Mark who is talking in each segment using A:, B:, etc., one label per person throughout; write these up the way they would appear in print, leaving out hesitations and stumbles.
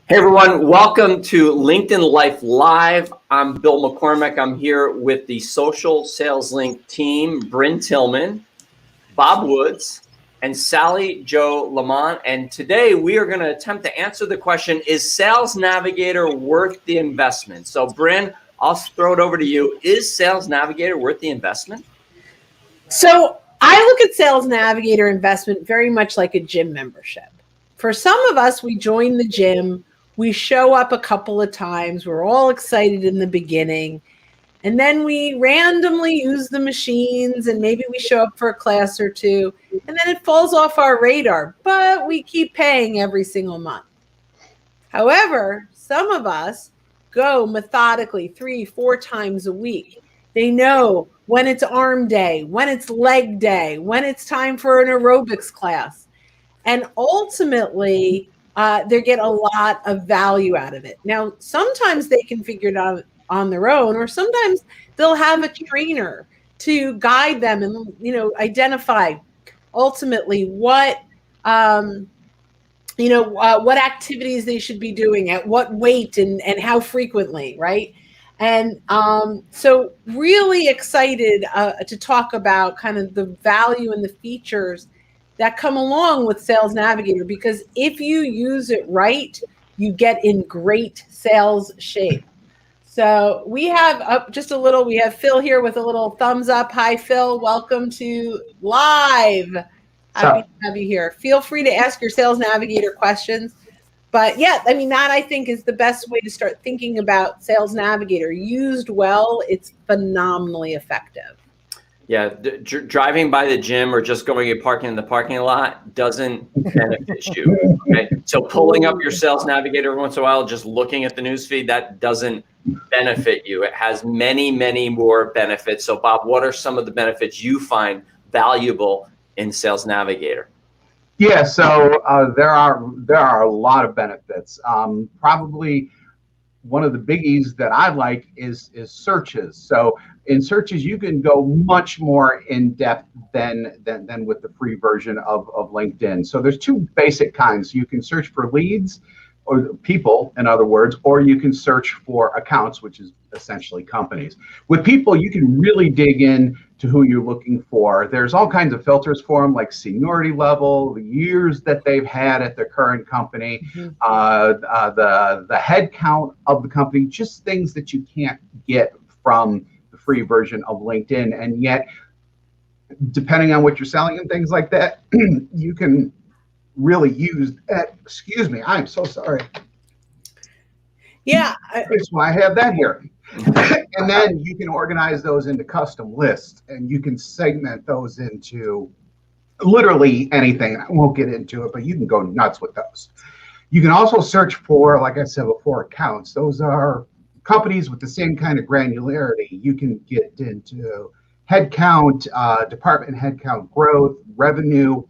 A: Hey everyone, welcome to LinkedIn Life Live. I'm Bill McCormick. I'm here with the Social Sales Link team, Bryn Tillman, Bob Woods, and Sally Jo Lamont. And today we are going to attempt to answer the question, is Sales Navigator worth the investment? So Bryn, I'll throw it over to you. Is Sales Navigator worth the investment?
B: So I look at Sales Navigator investment very much like a gym membership. For some of us, we join the gym. We show up a couple of times. We're all excited in the beginning. And then we randomly use the machines and maybe we show up for a class or two. And then it falls off our radar, but we keep paying every single month. However, some of us go methodically 3-4 times a week. They know when it's arm day, when it's leg day, when it's time for an aerobics class. And ultimately, they get a lot of value out of it. Now, sometimes they can figure it out on their own, or sometimes they'll have a trainer to guide them and, identify ultimately what, what activities they should be doing at what weight and how frequently, right? And so really excited to talk about kind of the value and the features that come along with Sales Navigator, because if you use it right, you get in great sales shape. So we have we have Phil here with a little thumbs up. Hi, Phil. Welcome to Live. Happy to have you here. Feel free to ask your Sales Navigator questions. But yeah, that I think is the best way to start thinking about Sales Navigator. Used well, it's phenomenally effective.
A: Yeah, driving by the gym or just going and parking in the parking lot doesn't benefit you. Okay? So pulling up your Sales Navigator every once in a while, just looking at the newsfeed, that doesn't benefit you. It has many, many more benefits. So Bob, what are some of the benefits you find valuable in Sales Navigator?
C: Yeah, so there are a lot of benefits. Probably one of the biggies that I like is searches. So in searches, you can go much more in depth than with the free version of LinkedIn. So there's two basic kinds. You can search for leads, or people, in other words, or you can search for accounts, which is essentially companies. With people, you can really dig in to who you're looking for. There's all kinds of filters for them, like seniority level, the years that they've had at their current company, the head count of the company, just things that you can't get from the free version of LinkedIn. And yet, depending on what you're selling and things like that, you can really use that. Excuse me, I'm so sorry.
B: Yeah.
C: That's why I have that here. And then you can organize those into custom lists, and you can segment those into literally anything. I won't get into it, but you can go nuts with those. You can also search for, like I said before, accounts. Those are companies with the same kind of granularity. You can get into headcount, department headcount growth, revenue.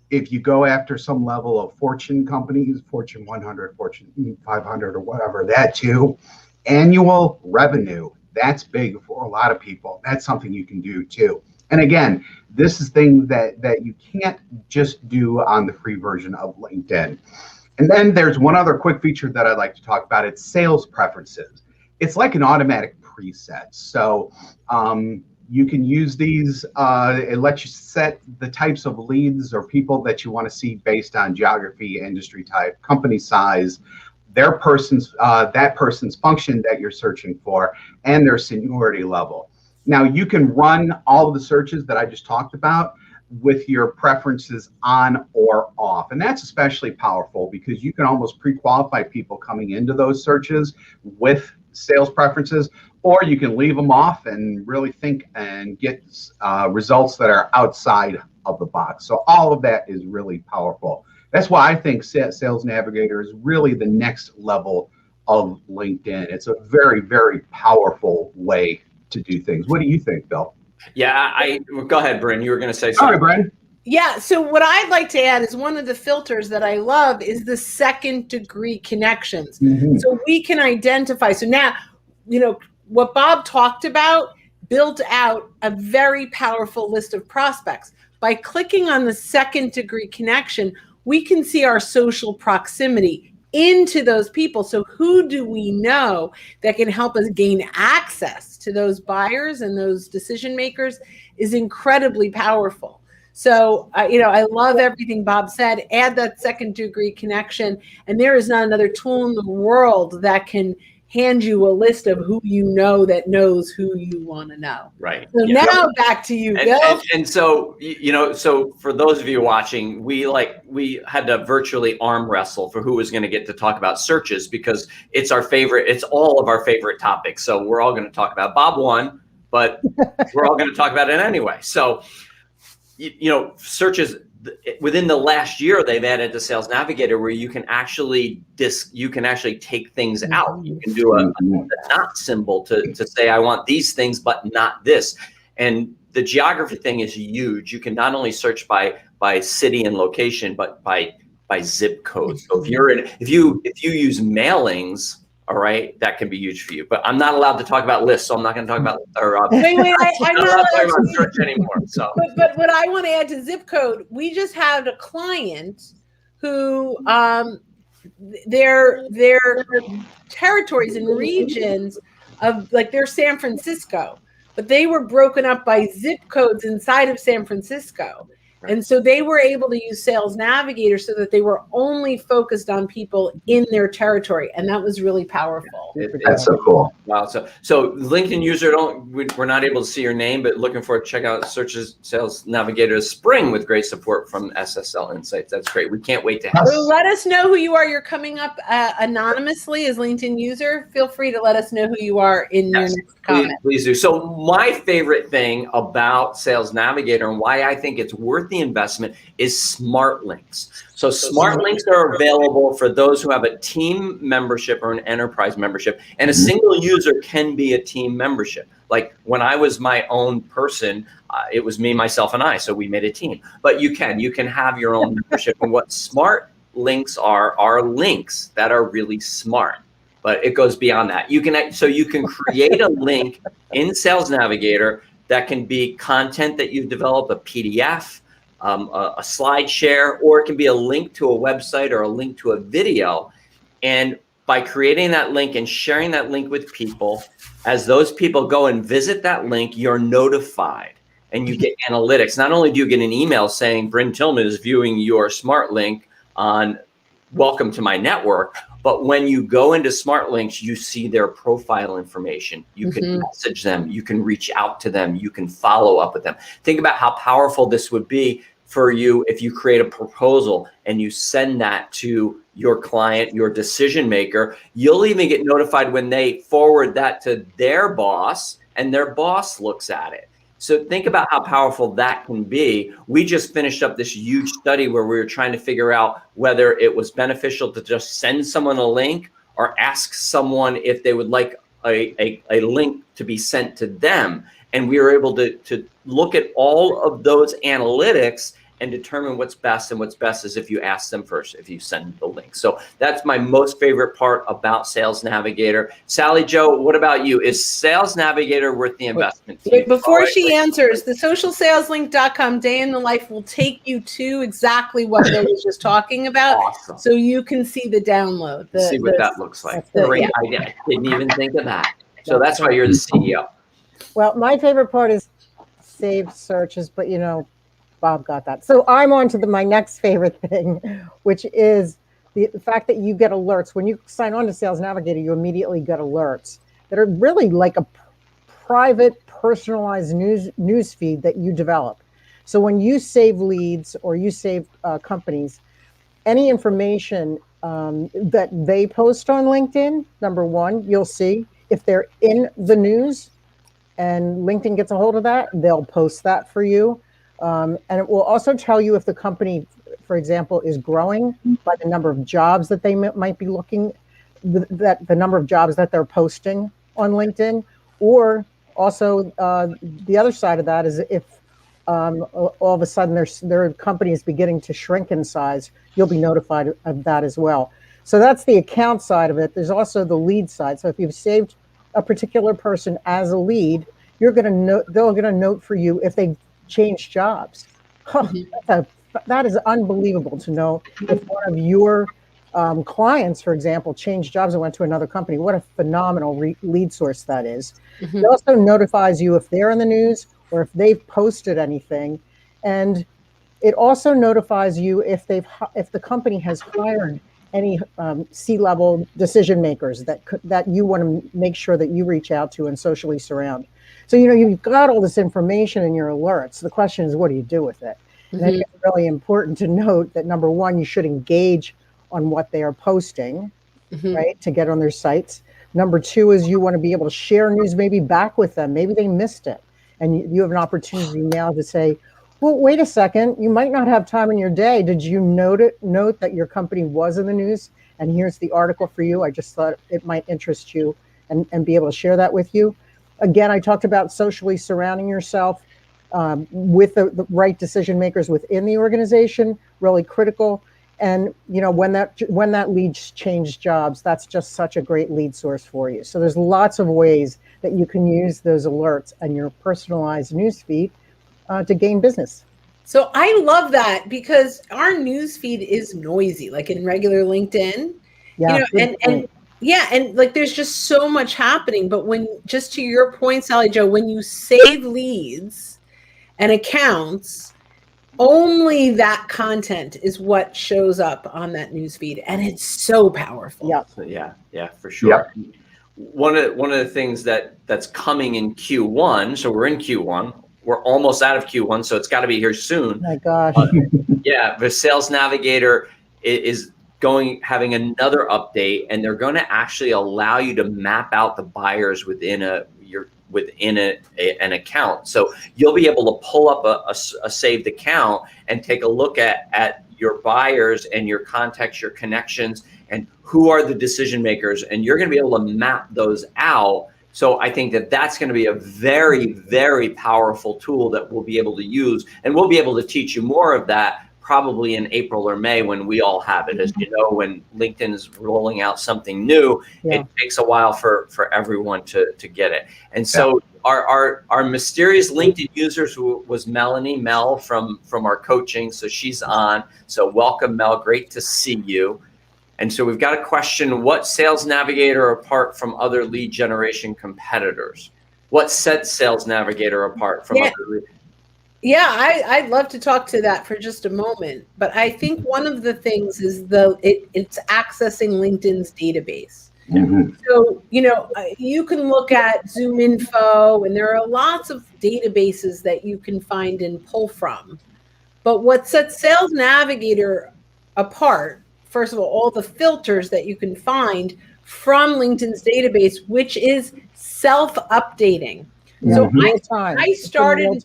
C: If you go after some level of Fortune companies, Fortune 100, Fortune 500, or whatever, that too. Annual revenue, that's big for a lot of people. That's something you can do too. And again, this is things that you can't just do on the free version of LinkedIn. And then there's one other quick feature that I'd like to talk about. It's sales preferences. It's like an automatic preset. So you can use these. It lets you set the types of leads or people that you want to see based on geography, industry type, company size, that person's function that you're searching for, and their seniority level. Now, you can run all of the searches that I just talked about with your preferences on or off. And that's especially powerful because you can almost pre-qualify people coming into those searches with sales preferences, or you can leave them off and really think and get results that are outside of the box. So all of that is really powerful. That's why I think Sales Navigator is really the next level of LinkedIn. It's a very, very powerful way to do things. What do you think, Bill?
A: Yeah, go ahead, Bryn. You were going to say something.
C: Sorry, Bryn.
B: Yeah, so what I'd like to add is one of the filters that I love is the second degree connections. Mm-hmm. So we can identify. So now, what Bob talked about built out a very powerful list of prospects. By clicking on the second degree connection, we can see our social proximity into those people. So who do we know that can help us gain access to those buyers and those decision makers is incredibly powerful. So, I love everything Bob said. Add that second degree connection. And there is not another tool in the world that can hand you a list of who you know that knows who you want to know.
A: Right.
B: So now back to you, Bill.
A: And so, so for those of you watching, we had to virtually arm wrestle for who was going to get to talk about searches, because it's all of our favorite topics. So we're all going to talk about Bob won, but we're all going to talk about it anyway. So, searches within the last year, they've added the Sales Navigator where you can actually take things out. You can do a not symbol to say, I want these things, but not this. And the geography thing is huge. You can not only search by city and location, but by zip code. So if you use mailings, all right, that can be huge for you. But I'm not allowed to talk about lists, so I'm not going to talk about
B: I'm not allowed
A: to talk about search anymore. So,
B: but what I want to add to zip code, we just had a client who their territories and regions of they're San Francisco, but they were broken up by zip codes inside of San Francisco. Right. And so they were able to use Sales Navigator so that they were only focused on people in their territory. And that was really powerful.
C: That's so cool.
A: Wow. So LinkedIn user, we're not able to see your name, but looking for check out Searches Sales Navigator spring with great support from SSL Insights. That's great. We can't wait to have
B: So let us know who you are. You're coming up anonymously as LinkedIn user. Feel free to let us know who you are in your next comment.
A: Please do. So my favorite thing about Sales Navigator and why I think it's worth the investment is smart links. So smart links are available for those who have a team membership or an enterprise membership, and a single user can be a team membership. Like when I was my own person, it was me, myself, and I. So we made a team. But you can have your own membership. And what smart links are links that are really smart. But it goes beyond that. You can create a link in Sales Navigator that can be content that you've developed, a PDF, a slide share, or it can be a link to a website or a link to a video. And by creating that link and sharing that link with people, as those people go and visit that link, you're notified and you get analytics. Not only do you get an email saying Bryn Tillman is viewing your smart link on Welcome to My Network, but when you go into smart links, you see their profile information. You can message them, you can reach out to them, you can follow up with them. Think about how powerful this would be for you if you create a proposal and you send that to your client, your decision maker. You'll even get notified when they forward that to their boss and their boss looks at it. So think about how powerful that can be. We just finished up this huge study where we were trying to figure out whether it was beneficial to just send someone a link or ask someone if they would like a link to be sent to them. And we were able to look at all of those analytics and determine what's best. And what's best is if you ask them first, if you send the link. So that's my most favorite part about Sales Navigator. Sally Jo, what about you? Is Sales Navigator worth the investment?
B: Before she answers, the socialsaleslink.com day in the life will take you to exactly what Bill was just talking about.
A: Awesome.
B: So you can see the download.
A: See what that looks like. Great idea. I didn't even think of that. So that's why you're the CEO.
D: Well, my favorite part is saved searches, but Bob got that. So I'm on to my next favorite thing, which is the fact that you get alerts. When you sign on to Sales Navigator, you immediately get alerts that are really like a private, personalized news feed that you develop. So when you save leads or you save companies, any information that they post on LinkedIn, number one, you'll see. If they're in the news and LinkedIn gets a hold of that, they'll post that for you. And it will also tell you if the company, for example, is growing by the number of jobs that they might be looking, that the number of jobs that they're posting on LinkedIn, or also the other side of that is if all of a sudden their company is beginning to shrink in size, you'll be notified of that as well. So that's the account side of it. There's also the lead side. So if you've saved a particular person as a lead, they're going to note for you if they change jobs. That is unbelievable to know if one of your clients, for example, changed jobs and went to another company. What a phenomenal lead source that is.
B: Mm-hmm.
D: It also notifies you if they're in the news or if they've posted anything. And it also notifies you if the company has hired any C-level decision makers that you want to make sure that you reach out to and socially surround. So, you've got all this information in your alerts. The question is, what do you do with it?
B: Mm-hmm.
D: And I think it's really important to note that, number one, you should engage on what they are posting,
B: Mm-hmm.
D: right, to get on their sites. Number two is you want to be able to share news maybe back with them. Maybe they missed it. And you have an opportunity now to say, well, wait a second, you might not have time in your day. Did you note that your company was in the news? And here's the article for you. I just thought it might interest you and be able to share that with you. Again, I talked about socially surrounding yourself with the right decision makers within the organization, really critical. And when that lead changed jobs, that's just such a great lead source for you. So there's lots of ways that you can use those alerts and your personalized newsfeed to gain business.
B: So I love that because our newsfeed is noisy, like in regular LinkedIn.
D: Yeah,
B: and like there's just so much happening. But when, just to your point, Sally Jo, when you save leads and accounts, only that content is what shows up on that newsfeed, and it's so powerful.
A: Yeah, for sure. Yep. One of the things that's coming in Q1. So we're in Q1. We're almost out of Q1, so it's got to be here soon.
D: Oh my gosh.
A: The Sales Navigator is having another update, and they're going to actually allow you to map out the buyers within an account. So you'll be able to pull up a saved account and take a look at your buyers and your contacts, your connections, and who are the decision makers, and you're going to be able to map those out. So I think that's going to be a very, very powerful tool that we'll be able to use, and we'll be able to teach you more of that probably in April or May when we all have it. As you know, when LinkedIn is rolling out something new, it takes a while for everyone to get it. And so our mysterious LinkedIn users was Mel from our coaching. So she's on. So welcome, Mel. Great to see you. And so we've got a question: what Sales Navigator apart from other lead generation competitors? What sets Sales Navigator apart from other lead?
B: Yeah, I'd love to talk to that for just a moment. But I think one of the things is it's accessing LinkedIn's database. Mm-hmm. So, you can look at Zoom Info, and there are lots of databases that you can find and pull from. But what sets Sales Navigator apart, first of all the filters that you can find from LinkedIn's database, which is self-updating. So I started.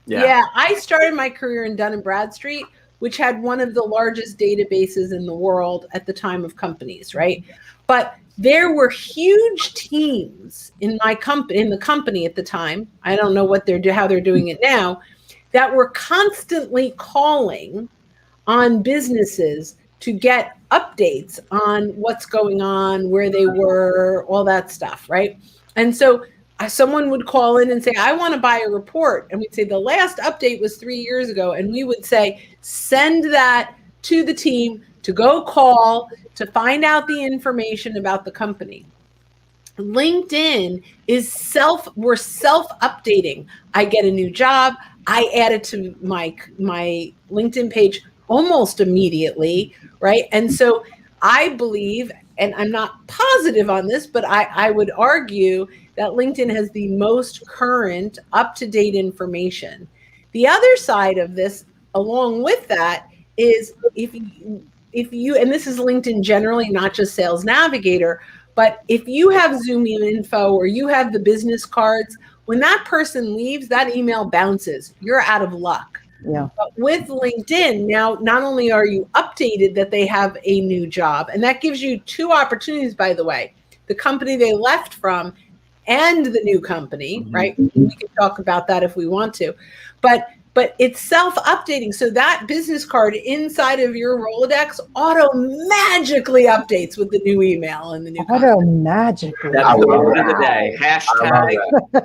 B: I started my career in Dun & Bradstreet, which had one of the largest databases in the world at the time of companies, right? But there were huge teams in the company at the time. I don't know how they're doing it now, that were constantly calling on businesses to get updates on what's going on, where they were, all that stuff, right? And so someone would call in and say, I want to buy a report. And we'd say, the last update was 3 years ago. And we would say, send that to the team to go call to find out the information about the company. LinkedIn we're self-updating. I get a new job. I add it to my LinkedIn page almost immediately, right? And so I believe, and I'm not positive on this, but I would argue that LinkedIn has the most current, up-to-date information. The other side of this, along with that, is if you, and this is LinkedIn generally, not just Sales Navigator, but if you have Zoom Info or you have the business cards, when that person leaves, that email bounces. You're out of luck.
D: Yeah.
B: But with LinkedIn, now not only are you updated that they have a new job, and that gives you two opportunities, by the way, the company they left from and the new company, right? We can talk about that if we want to, but it's self-updating. So that business card inside of your Rolodex auto-magically updates with the new email and the new
D: auto-magically.
A: That's the word of the day. Hashtag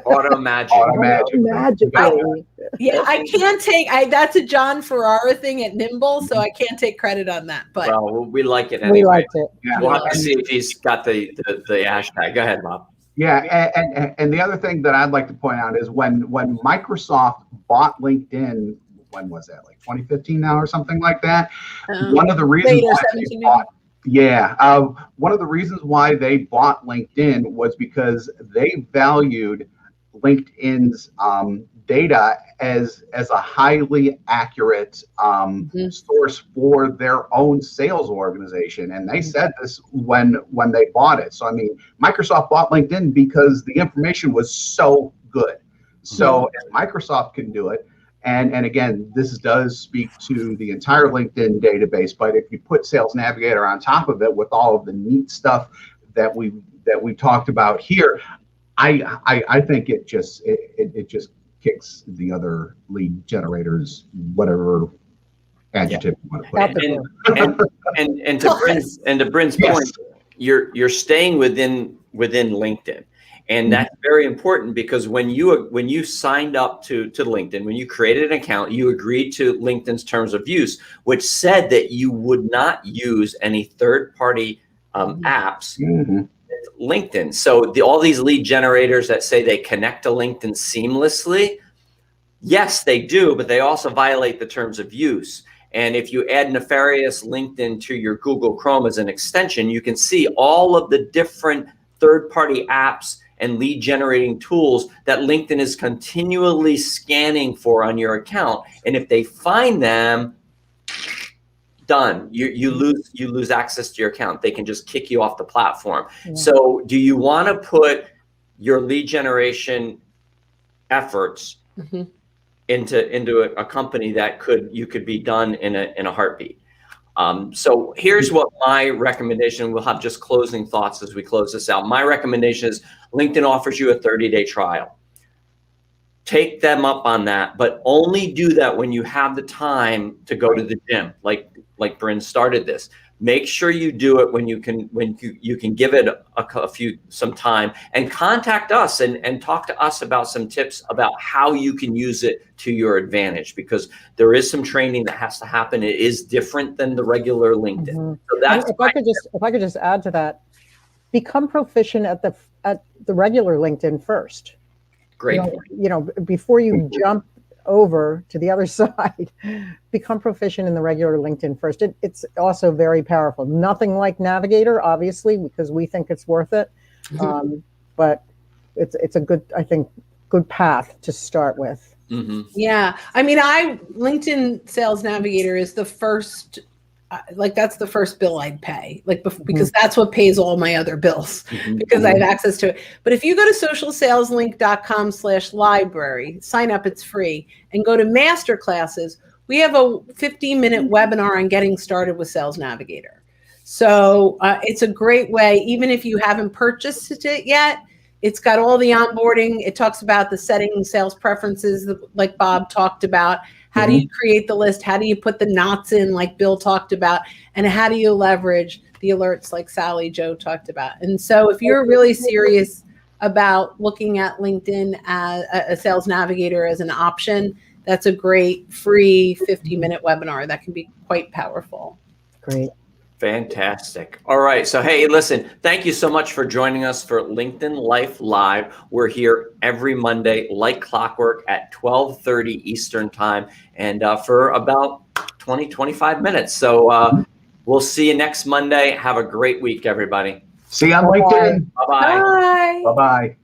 A: auto-magic.
D: Auto-magically.
B: Yeah, I can't take. That's a John Ferrara thing at Nimble, so I can't take credit on that. But
A: Well, we like it
D: We
A: anyway.
D: liked it.
C: Yeah.
A: We'll have to see if he's got the hashtag. Go ahead, Bob.
C: Yeah, and the other thing that I'd like to point out is when Microsoft bought LinkedIn, when was that? Like 2015 now or something like that. One of the reasons
B: later,
C: why
B: 17
C: they one of the reasons why they bought LinkedIn was because they valued LinkedIn's data as a highly accurate source for their own sales organization, and they said this when they bought it. So I mean, Microsoft bought LinkedIn because the information was so good. So if Microsoft can do it, and again, this does speak to the entire LinkedIn database, but if you put Sales Navigator on top of it with all of the neat stuff that we talked about here, I think it just kicks the other lead generators, whatever adjective you want to put.
A: And to Bryn's point, you're staying within LinkedIn, and that's very important because when you signed up to LinkedIn, when you created an account, you agreed to LinkedIn's terms of use, which said that you would not use any third-party apps. LinkedIn. So all these lead generators that say they connect to LinkedIn seamlessly, yes, they do, but they also violate the terms of use. And if you add nefarious LinkedIn to your Google Chrome as an extension, you can see all of the different third-party apps and lead generating tools that LinkedIn is continually scanning for on your account. And if they find them, done. You lose access to your account. They can just kick you off the platform. Yeah. So do you want to put your lead generation efforts into a company that you could be done in a heartbeat? So here's what my recommendation, we'll have just closing thoughts as we close this out. My recommendation is LinkedIn offers you a 30-day trial. Take them up on that, but only do that when you have the time to go to the gym, like Bryn started this. Make sure you do it when you can give it some time, and contact us and talk to us about some tips about how you can use it to your advantage, because there is some training that has to happen. It is different than the regular LinkedIn. So that's
D: if I could just add to that, become proficient at the regular LinkedIn first.
A: Great.
D: Before you jump over to the other side, become proficient in the regular LinkedIn first. It's also very powerful. Nothing like Navigator, obviously, because we think it's worth it. But it's a good, I think, good path to start with.
B: Yeah. I mean, LinkedIn Sales Navigator is the first, that's the first bill I'd pay, because that's what pays all my other bills, because I have access to it. But if you go to socialsaleslink.com/library, sign up, it's free, and go to master classes, we have a 15-minute webinar on getting started with Sales Navigator. So it's a great way, even if you haven't purchased it yet. It's got all the onboarding. It talks about the setting sales preferences, like Bob talked about. How do you create the list? How do you put the knots in, like Bill talked about? And how do you leverage the alerts, like Sally Joe talked about? And so if you're really serious about looking at LinkedIn as a Sales Navigator as an option, that's a great free 50-minute webinar that can be quite powerful.
D: Great.
A: Fantastic. All right. So, hey, listen, thank you so much for joining us for LinkedIn Life Live. We're here every Monday, like clockwork, at 12:30 Eastern time, and for about 20-25 minutes. So we'll see you next Monday. Have a great week, everybody.
C: See you on LinkedIn.
A: Bye-bye.
B: Bye.
C: Bye-bye.